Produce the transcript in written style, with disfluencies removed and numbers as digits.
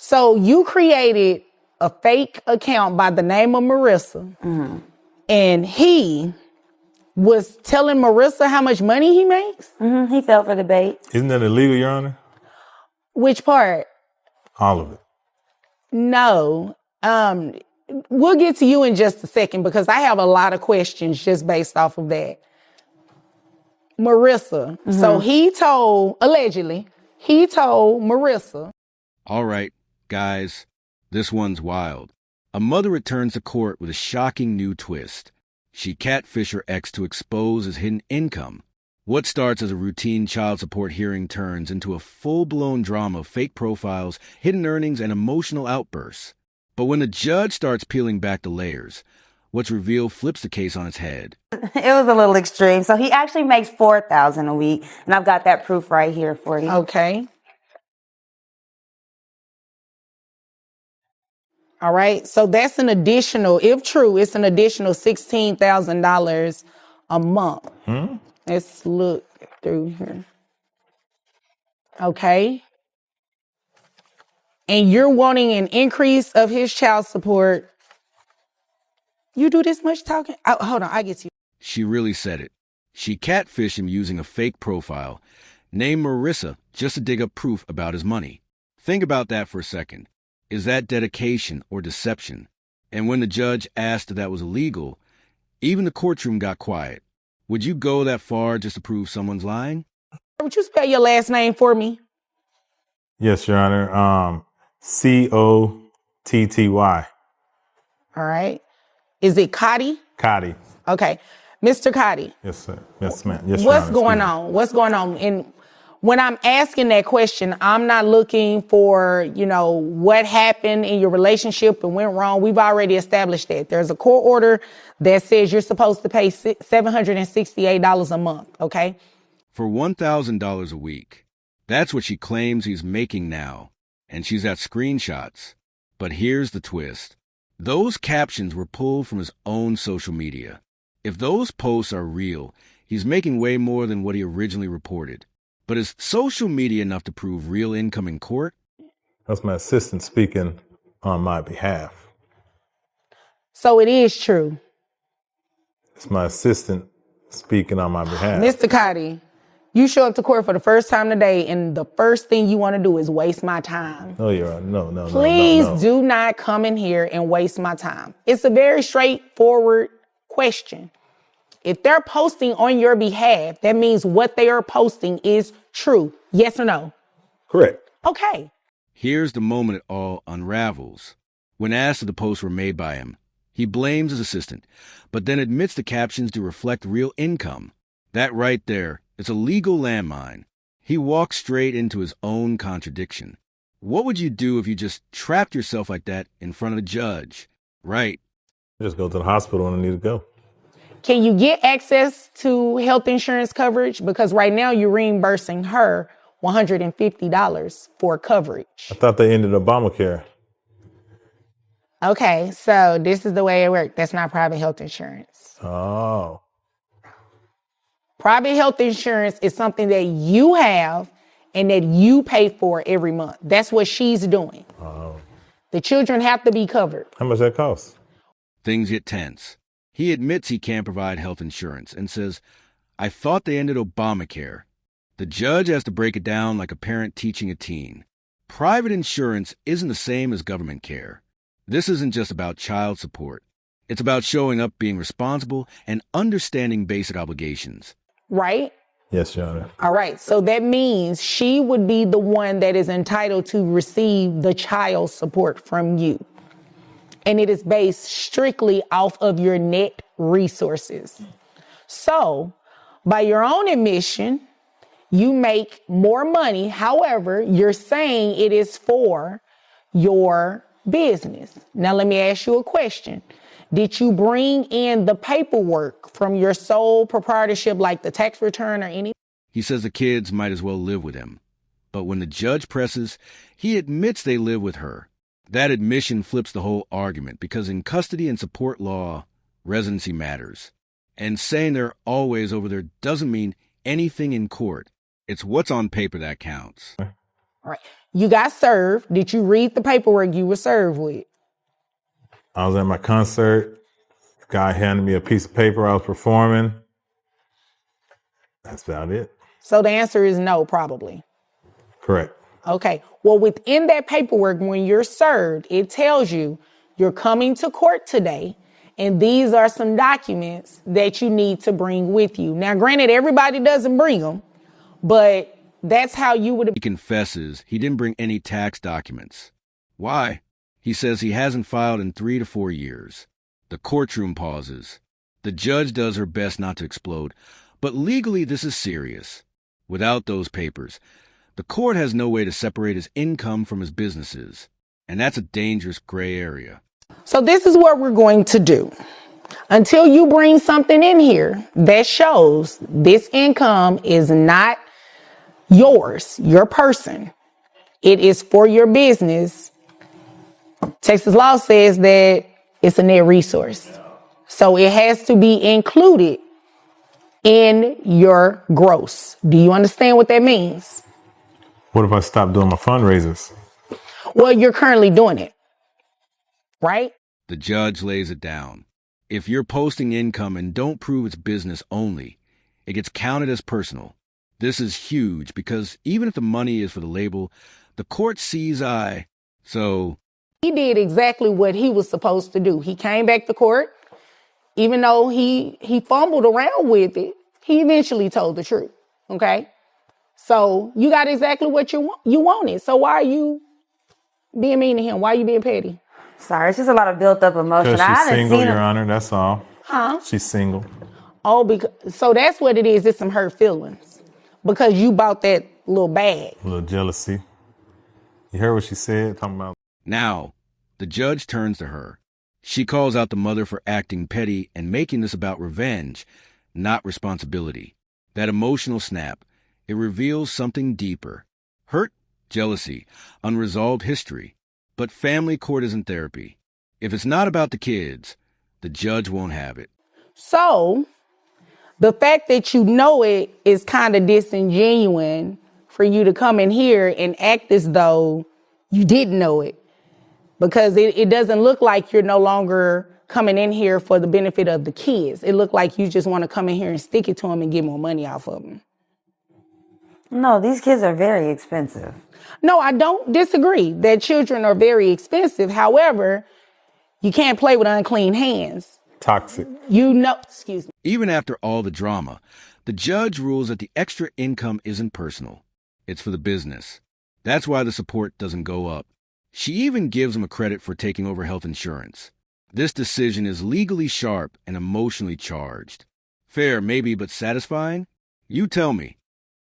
So you created a fake account by the name of Marissa, and he was telling Marissa how much money he makes? He fell for the bait. Isn't that illegal, Your Honor? Which part? All of it. No. We'll get to you in just a second because I have a lot of questions just based off of that. Marissa. So allegedly, he told Marissa. All right, guys, this one's wild. A mother returns to court with a shocking new twist. She catfished her ex to expose his hidden income. What starts as a routine child support hearing turns into a full-blown drama of fake profiles, hidden earnings, and emotional outbursts. But when the judge starts peeling back the layers, what's revealed flips the case on its head. It was a little extreme. So he actually makes $4,000 a week, and I've got that proof right here for you. Okay. All right. So that's an additional, if true, it's an additional $16,000 a month. Let's look through here. Okay. And you're wanting an increase of his child support. You do this much talking? Oh, hold on, I get you. She really said it. She catfished him using a fake profile, named Marissa, just to dig up proof about his money. Think about that for a second. Is that dedication or deception? And when the judge asked if that was illegal, even the courtroom got quiet. Would you go that far just to prove someone's lying? Would you spell your last name for me? Yes, Your Honor. Cotty. All right. Is it Cotty? Cotty. Okay. Mr. Cotty. Yes, sir. Yes, ma'am. Yes, What's going on? What's going on? And when I'm asking that question, I'm not looking for, what happened in your relationship and went wrong. We've already established that. There's a court order that says you're supposed to pay $768 a month, okay? For $1,000 a week. That's what she claims he's making now. And she's got screenshots. But here's the twist. Those captions were pulled from his own social media. If those posts are real, he's making way more than what he originally reported. But is social media enough to prove real income in court? That's my assistant speaking on my behalf. So it is true. It's my assistant speaking on my behalf. Mr. Cotty, you show up to court for the first time today, and the first thing you want to do is waste my time. No, Your Honor. No. Please no. do not come in here and waste my time. It's a very straightforward question. If they're posting on your behalf, that means what they are posting is true. Yes or no? Correct. Okay. Here's the moment it all unravels. When asked if the posts were made by him, he blames his assistant, but then admits the captions to reflect real income. That right there, it's a legal landmine. He walks straight into his own contradiction. What would you do if you just trapped yourself like that in front of a judge? Right. Just go to the hospital when I need to go. Can you get access to health insurance coverage? Because right now you're reimbursing her $150 for coverage. I thought they ended Obamacare. Okay, so this is the way it works. That's not private health insurance. Oh. Private health insurance is something that you have and that you pay for every month. That's what she's doing. Oh. The children have to be covered. How much that cost? Things get tense. He admits he can't provide health insurance and says, I thought they ended Obamacare. The judge has to break it down like a parent teaching a teen. Private insurance isn't the same as government care. This isn't just about child support. It's about showing up, being responsible, and understanding basic obligations. Right? Yes, Your Honor. All right. So that means she would be the one that is entitled to receive the child support from you. And it is based strictly off of your net resources. So, by your own admission, you make more money. However, you're saying it is for your business. Now, let me ask you a question. Did you bring in the paperwork from your sole proprietorship, like the tax return or anything? He says the kids might as well live with him. But when the judge presses, he admits they live with her. That admission flips the whole argument because in custody and support law, residency matters. And saying they're always over there doesn't mean anything in court. It's what's on paper that counts. All right. You got served. Did you read the paperwork you were served with? I was at my concert. The guy handed me a piece of paper I was performing. That's about it. So the answer is no, probably. Correct. Okay. Well, within that paperwork, when you're served, it tells you you're coming to court today, and these are some documents that you need to bring with you. Now, granted, everybody doesn't bring them, but that's how you would have. He confesses he didn't bring any tax documents. Why? He says he hasn't filed in 3 to 4 years. The courtroom pauses. The judge does her best not to explode, but legally this is serious. Without those papers, the court has no way to separate his income from his businesses, and that's a dangerous gray area. So this is what we're going to do. Until you bring something in here that shows this income is not yours, your person, it is for your business, Texas law says that it's a net resource. So it has to be included in your gross. Do you understand what that means? What if I stop doing my fundraisers? Well, you're currently doing it, right? The judge lays it down. If you're posting income and don't prove it's business only, it gets counted as personal. This is huge because even if the money is for the label, the court sees eye. So he did exactly what he was supposed to do. He came back to court. Even though he fumbled around with it, he eventually told the truth. Okay? So you got exactly what you wanted. So why are you being mean to him? Why are you being petty? Sorry, it's just a lot of built up emotion. Because I she's haven't single, seen Your him. Honor. That's all. Huh? She's single. Oh, so that's what it is. It's some hurt feelings because you bought that little bag. A little jealousy. You heard what she said? Talking about. now, the judge turns to her. She calls out the mother for acting petty and making this about revenge, not responsibility. That emotional snap, it reveals something deeper. Hurt, jealousy, unresolved history. But family court isn't therapy. If it's not about the kids, the judge won't have it. So the fact that you know it is kind of disingenuous for you to come in here and act as though you didn't know it. Because it doesn't look like you're no longer coming in here for the benefit of the kids. It looked like you just want to come in here and stick it to them and get more money off of them. No, these kids are very expensive. No, I don't disagree that children are very expensive. However, you can't play with unclean hands. Toxic. Excuse me. Even after all the drama, the judge rules that the extra income isn't personal. It's for the business. That's why the support doesn't go up. She even gives him a credit for taking over health insurance. This decision is legally sharp and emotionally charged. Fair, maybe, but satisfying? You tell me.